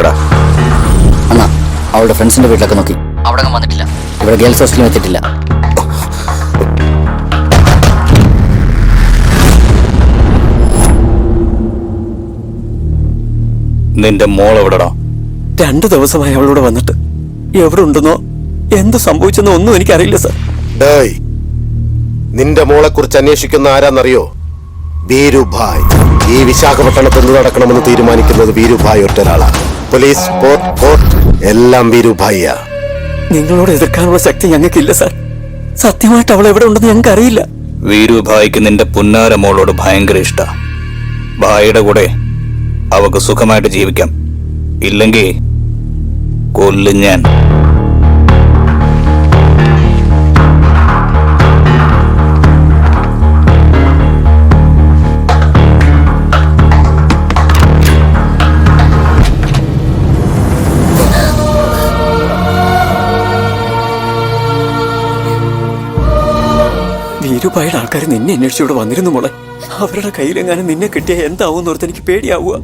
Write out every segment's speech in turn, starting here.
എവിടെടാ? അണ്ണാ അവളുടെ ഫ്രണ്ട്സിന്റെ വീട്ടിലൊക്കെ നോക്കി, അവിടെ വന്നിട്ടില്ല. ഇവിടെ ഗേൾസ് ഹോസ്റ്റലിൽ എത്തിയിട്ടില്ല. നിന്റെ മോൾ എവിടെടാ? 2 ദിവസമായി അവളോട് വന്നിട്ട്. എവിടെ ഉണ്ടെന്നോ എന്ത് സംഭവിച്ചെന്നോ ഒന്നും എനിക്കറിയില്ല സാർ. നിന്റെ മോളെ കുറിച്ച് അന്വേഷിക്കുന്ന ആരാന്നറിയോ? വീരുഭായ്. ഈ വിശാഖപട്ടണത്ത് എന്ത് നടക്കണമെന്ന് തീരുമാനിക്കുന്നത് വീരുഭായ് ഒറ്റൊരാളാണ്. പോലീസ്, കോർട്ട് എല്ലാം വീരുഭായിയാ. നിങ്ങളോട് എതിർക്കാനുള്ള ശക്തി ഞങ്ങൾക്കില്ല സാർ. സത്യമായിട്ട് അവൾ എവിടെ ഉണ്ടെന്ന് ഞങ്ങൾക്ക് അറിയില്ല. വീരുഭായിക്ക് നിന്റെ പുന്നാര മോളോട് ഭയങ്കര ഇഷ്ട. ഭായിയുടെ കൂടെ അവക്ക് സുഖമായിട്ട് ജീവിക്കാം. ഇല്ലെങ്കിൽ കൊല്ലും ഞാൻ. വീരുഭായിയുടെ ആൾക്കാർ നിന്നെ അന്വേഷിച്ചോടെ വന്നിരുന്നു മോളെ. അവരുടെ കയ്യിലെങ്ങാനും നിന്നെ കിട്ടിയ എന്താവും ഓർത്ത് എനിക്ക് പേടിയാവുക.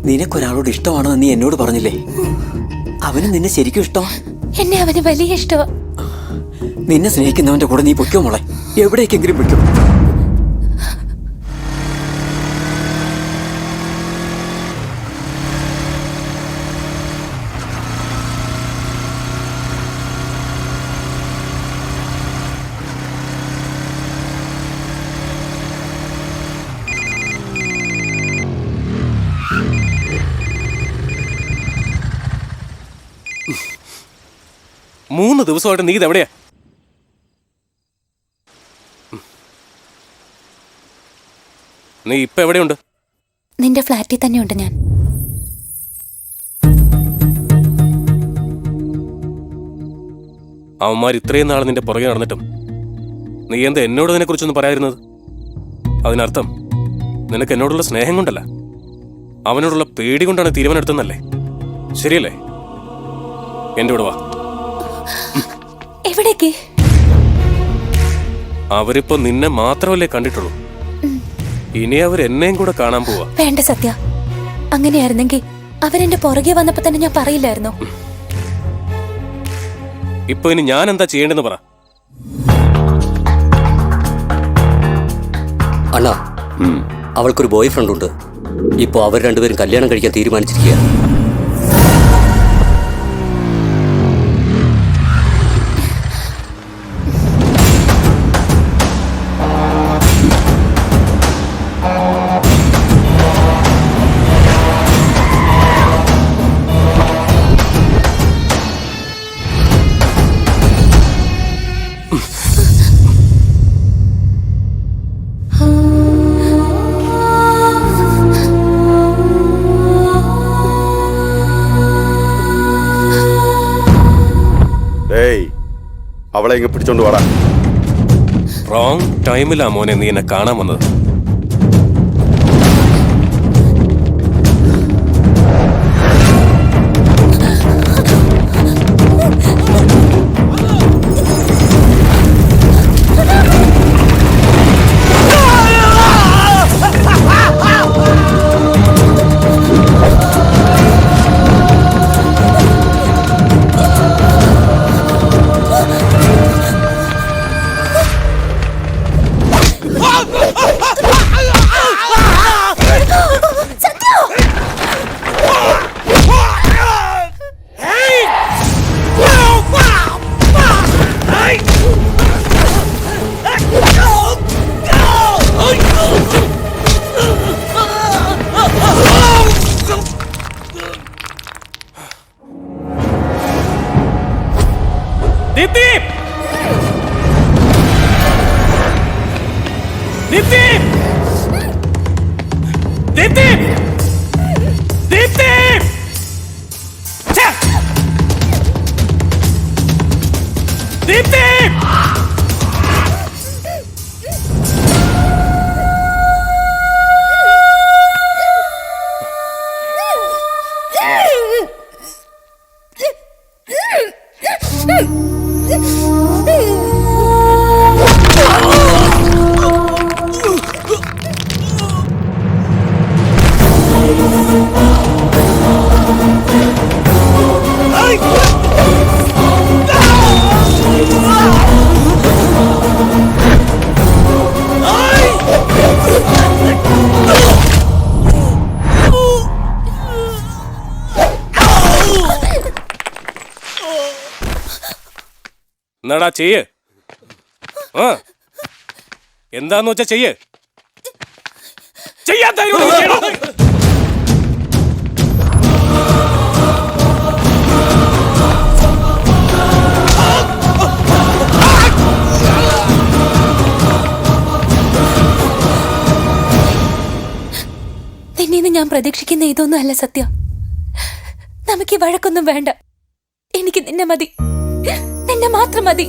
നിനക്കൊരാളോട് ഇഷ്ടമാണെന്ന് നീ എന്നോട് പറഞ്ഞില്ലേ? അവന് നിന്നെ ശരിക്കും ഇഷ്ടമാ? എന്നെ അവന് വലിയ ഇഷ്ടമാ. നിന്നെ സ്നേഹിക്കുന്നവന്റെ കൂടെ നീ പൊയ്ക്കോ മോളെ, എവിടേക്കെങ്കിലും പൊയ്ക്കോ. മൂന്ന് ദിവസമായിട്ട് നീ ഇതെവിടെയാ? നീ ഇപ്പൊ എവിടെയുണ്ട്? നിന്റെ ഫ്ലാറ്റിൽ തന്നെയുണ്ട് ഞാൻ. അവന്മാർ ഇത്രയും നാൾ നിന്റെ പുറകെ നടന്നിട്ടും നീ എന്താ എന്നോട് അതിനെ കുറിച്ചൊന്നും പറയാതിരുന്നത്? അതിനർത്ഥം നിനക്ക് എന്നോടുള്ള സ്നേഹം കൊണ്ടല്ല, അവനോടുള്ള പേടി കൊണ്ടാണ് തീരുമാനം എടുത്തെന്നല്ലേ? ശരിയല്ലേ? എന്റെ കൂടെ വാ. എവിടേക്ക്? അവരിപ്പോ നിന്നെ മാത്രമല്ലേ കണ്ടിട്ടുള്ളൂ, ഇനി അവർ എന്നെയും കൂടെ കാണാൻ പോവാ. വേണ്ട സത്യ, അങ്ങനെയായിരുന്നെങ്കിൽ അവരെന്റെ പുറകെ വന്നപ്പോ തന്നെ ഞാൻ പറയില്ലായിരുന്നോ? ഇപ്പൊ ഇനി ഞാൻ എന്താ ചെയ്യേണ്ടെന്ന് പറ. അണ്ണാ, അവൾക്കൊരു ബോയ് ഫ്രണ്ട് ഉണ്ട്. ഇപ്പോ അവർ രണ്ടുപേരും കല്യാണം കഴിക്കാൻ തീരുമാനിച്ചിരിക്കുക. അവളെ ഇങ്ങ് പിടിച്ചോണ്ട് വാടാ. റോങ് ടൈമിലാ മോനെ നീ എന്നെ കാണാൻ വന്നത്. എന്നാടാ ചെയ്യ്. ആ എന്താന്ന് വെച്ചാ ചെയ്യ്. ചെയ്യാൻ തയ്യാറോ? നിന്നീന്ന് ഞാൻ പ്രതീക്ഷിക്കുന്ന ഇതൊന്നും അല്ല സത്യം. നമുക്ക് ഈ വഴക്കൊന്നും വേണ്ട. എനിക്ക് നിന്നെ മതി, നിന്നെ മാത്രം മതി.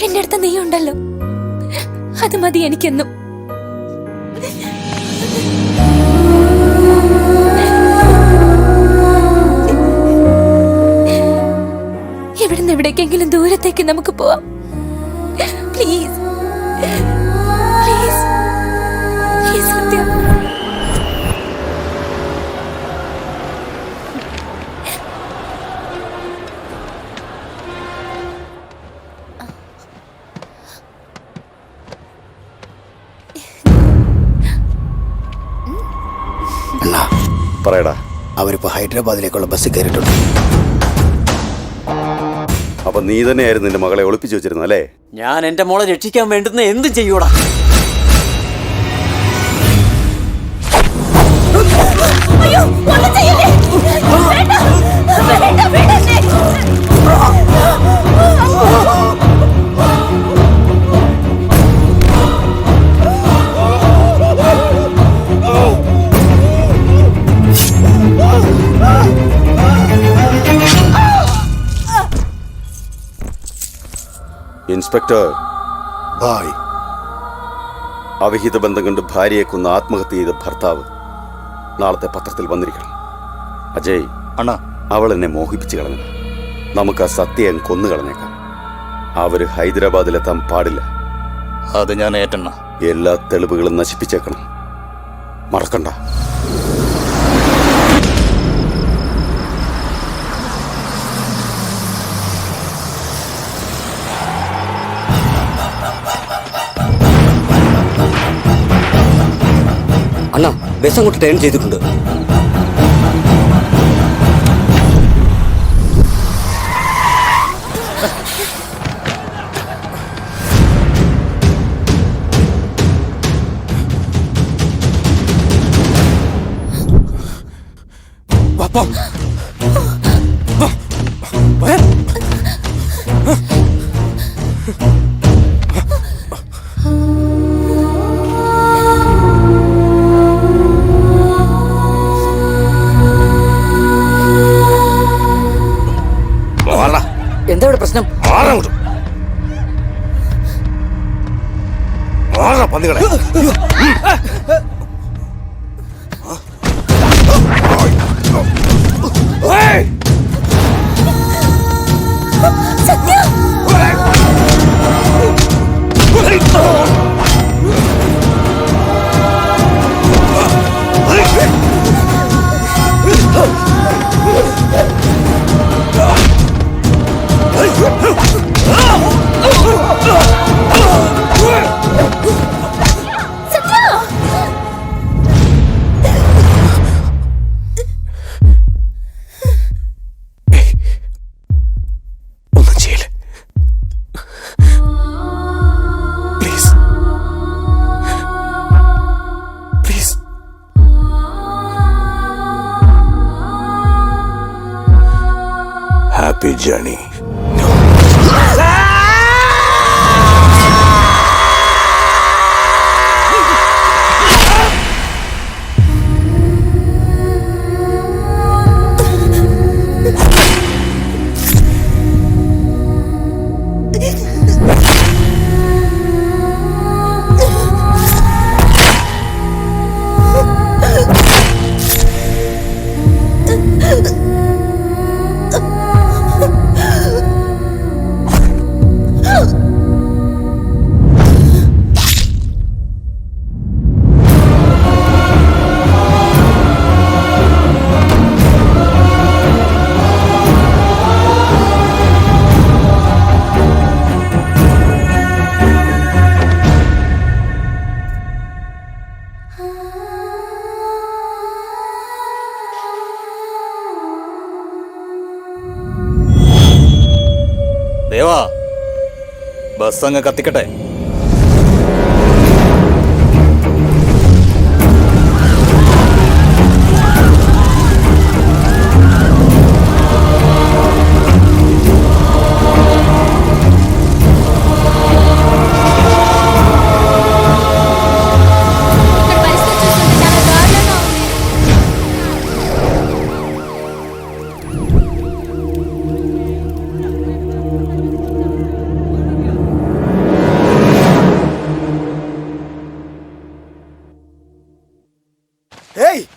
എന്റെ അടുത്ത് നീ ഉണ്ടല്ലോ, അത് മതി എനിക്കെന്നും. ഇവിടുന്ന് എവിടേക്കെങ്കിലും ദൂരത്തേക്ക് നമുക്ക് പോവാം. പ്ലീസ് പ്ലീസ് പ്ലീസ് സത്യം. അണ്ണാ, പറയടാ. അവരിപ്പോ ഹൈദരാബാദിലേക്കുള്ള ബസ് കയറിയിട്ടുണ്ട്. അപ്പൊ നീ തന്നെയായിരുന്നു നിന്റെ മകളെ ഒളിപ്പിച്ചു വെച്ചിരുന്നത് അല്ലേ? ഞാൻ എന്റെ മോളെ രക്ഷിക്കാൻ വേണ്ടുന്ന എന്തും ചെയ്യൂടാ. അയ്യോ, ഒന്നും ചെയ്യല്ലേ. വേണ്ട, വേണ്ട, വേണ്ട. ഇൻസ്പെക്ടർ ഭായ്, അവിഹിത ബന്ധം കൊണ്ട് ഭാര്യയെ കൊന്ന് ആത്മഹത്യ ചെയ്ത ഭർത്താവ് നാളത്തെ പത്രത്തിൽ വന്നിരിക്കണം. അജയ് അണ്ണാ, അവൾ എന്നെ മോഹിപ്പിച്ച് കളഞ്ഞു. നമുക്ക് ആ സത്യം കൊന്നു കളഞ്ഞേക്കാം. അവര് ഹൈദരാബാദിലെത്താൻ പാടില്ല. അത് ഞാൻ ഏറ്റെണ്ണ. എല്ലാ തെളിവുകളും നശിപ്പിച്ചേക്കണം. മറക്കണ്ട. അണ്ണാ, ബസ് അങ്ങോട്ട് ടേൺ ചെയ്തിട്ടുണ്ട്. എന്താ ഇവിടെ പ്രശ്നം? പന്നികളെ happy journey. ദേവാ, ബസ് അങ്ങ് കത്തിക്കട്ടെ.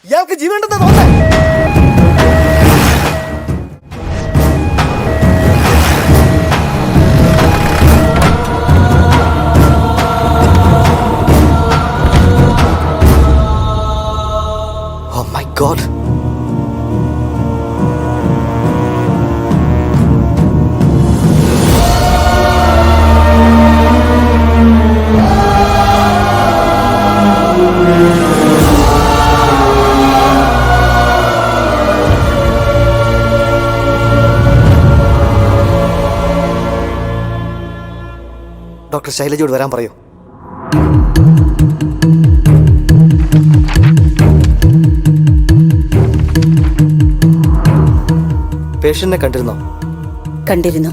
ഇയാൾക്ക് ജീവണ്ടെന്നാ തോന്നേ. Oh my God. ഡോക്ടർ ശൈലജയോട് വരാൻ പറയൂ. പേഷ്യന്റിനെ കണ്ടിരുന്നോ? കണ്ടിരുന്നു.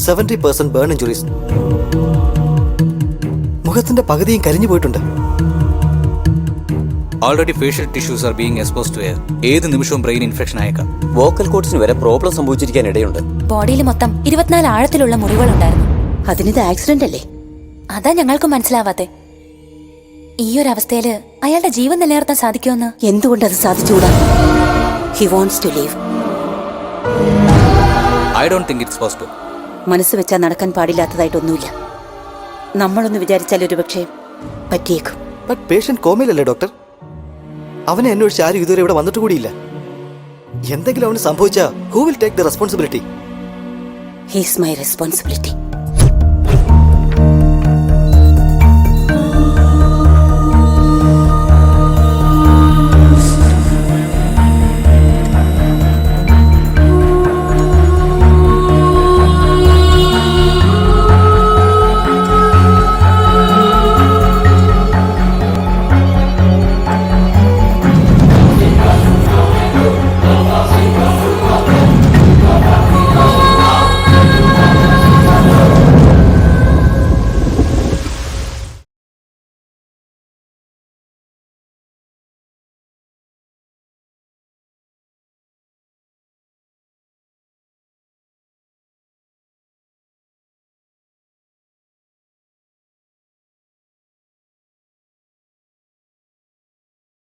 70% ബേൺ ഇഞ്ചുറീസ്. മുഖത്തിന്റെ പകുതിയും കരിഞ്ഞു പോയിട്ടുണ്ട്. Already facial tissues are being exposed to air. ഏത് നിമിഷവും ബ്രെയിൻ ഇൻഫെക്ഷൻ ആയേക്കാം. വോക്കൽ കോഡ്സിന് വരെ പ്രോബ്ലം സംഭവിച്ചിരിക്കാൻ ഇടയുണ്ട്. ബോഡിയിൽ മൊത്തം 24 ആഴത്തിലുള്ള മുറിവുകളുണ്ടായിരുന്നു. അതിനിത് ആക്സിഡന്റ് അല്ലേ? അതാ ഞങ്ങൾക്ക് മനസ്സിലാവാത്തെ. ഈ ഒരു അവസ്ഥയില് അയാളുടെ ജീവൻ നിലനിർത്താൻ സാധിക്കുമെന്ന്. എന്തുകൊണ്ട് അത് സാധിച്ചുകൂടാ? He wants to leave. I don't think it's possible. മനസ്സ് വെച്ചാൽ നടക്കാൻ പാടില്ലാത്തതായിട്ടൊന്നുമില്ല. നമ്മളൊന്ന് വിചാരിച്ചാൽ ഒരു പക്ഷേ പറ്റിയേക്കും. ബട്ട് പേഷ്യന്റ് കോമയിലല്ലേ ഡോക്ടർ? അവനെ അന്വേഷിച്ച് ആരും ഇതുവരെ ഇവിടെ വന്നിട്ട് കൂടിയില്ല. എന്തെങ്കിലും അവന് സംഭവിച്ചാൽ who will take the responsibility? He's my responsibility.